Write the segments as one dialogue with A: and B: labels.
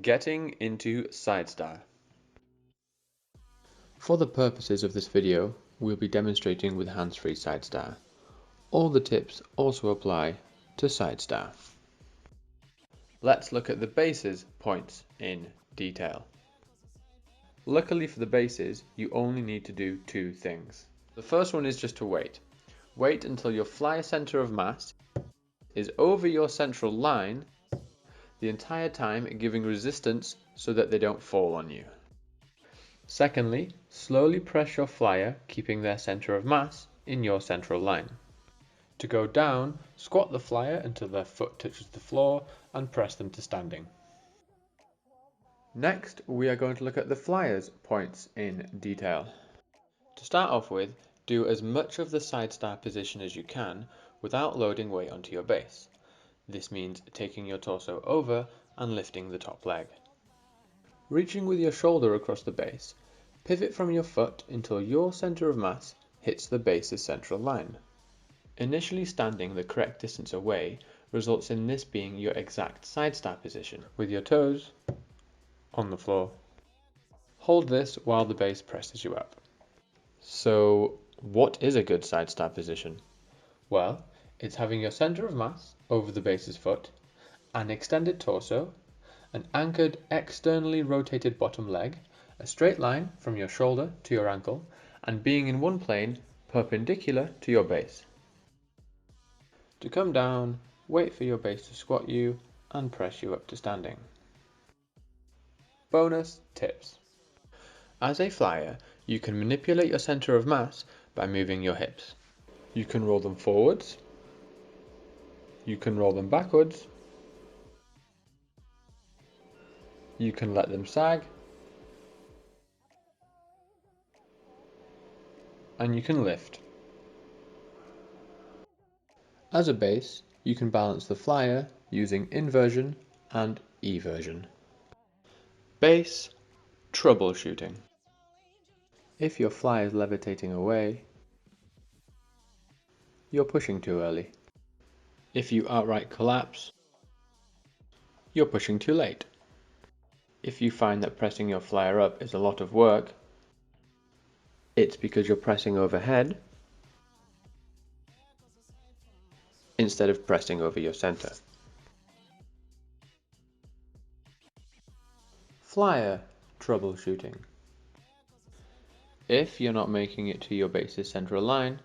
A: getting into side star.
B: For the purposes of this video, we'll be demonstrating with hands-free side star. All the tips also apply to side star.
A: Let's look at the bases points in detail. Luckily for the bases, you only need to do two things. The first one is just to wait. Wait until your flyer center of mass is over your central line the entire time, giving resistance so that they don't fall on you. Secondly, slowly press your flyer, keeping their center of mass in your central line. To go down, squat the flyer until their foot touches the floor and press them to standing. Next, we are going to look at the flyer's points in detail. To start off with, do as much of the side star position as you can without loading weight onto your base. This means taking your torso over and lifting the top leg. Reaching with your shoulder across the base, pivot from your foot until your center of mass hits the base's central line. Initially standing the correct distance away results in this being your exact side star position, with your toes on the floor. Hold this while the base presses you up. So, what is a good side star position? Well, it's having your center of mass over the base's foot, an extended torso, an anchored externally rotated bottom leg, a straight line from your shoulder to your ankle, and being in one plane perpendicular to your base. To come down, wait for your base to squat you and press you up to standing. Bonus tips. As a flyer, you can manipulate your center of mass by moving your hips. You can roll them forwards, you can roll them backwards, you can let them sag, and you can lift. As a base, you can balance the flyer using inversion and eversion. Base troubleshooting. If your flyer is levitating away, you're pushing too early. If you outright collapse, you're pushing too late. If you find that pressing your flyer up is a lot of work, it's because you're pressing overhead instead of pressing over your center. Flyer troubleshooting. If you're not making it to your base's central line,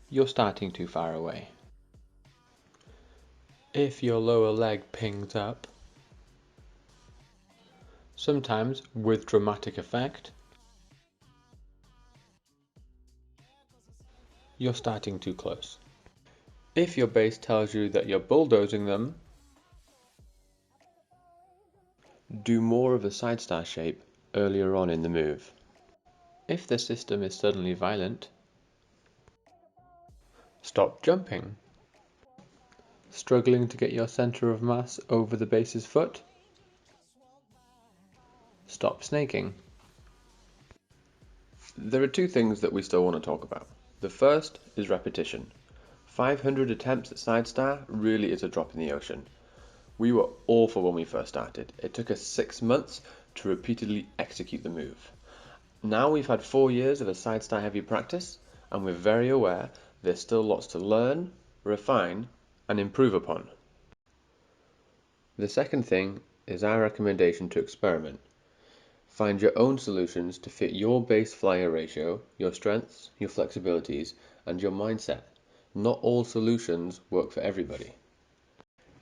A: you're starting too far away. If your lower leg pings up, sometimes with dramatic effect, you're starting too close. If your base tells you that you're bulldozing them, do more of a side star shape earlier on in the move. If the system is suddenly violent, stop jumping. Struggling to get your center of mass over the base's foot? Stop snaking. There are two things that we still want to talk about. The first is repetition. 500 attempts at side star really is a drop in the ocean. We were awful when we first started. It took us 6 months to repeatedly execute the move. Now we've had 4 years of a side star heavy practice, and we're very aware there's still lots to learn, refine, and improve upon. The second thing is our recommendation to experiment. Find your own solutions to fit your base flyer ratio, your strengths, your flexibilities, and your mindset. Not all solutions work for everybody.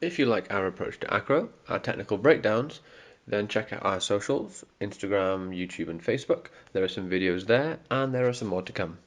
A: If you like our approach to Acro, our technical breakdowns, then check out our socials, Instagram, YouTube, and Facebook. There are some videos there, and there are some more to come.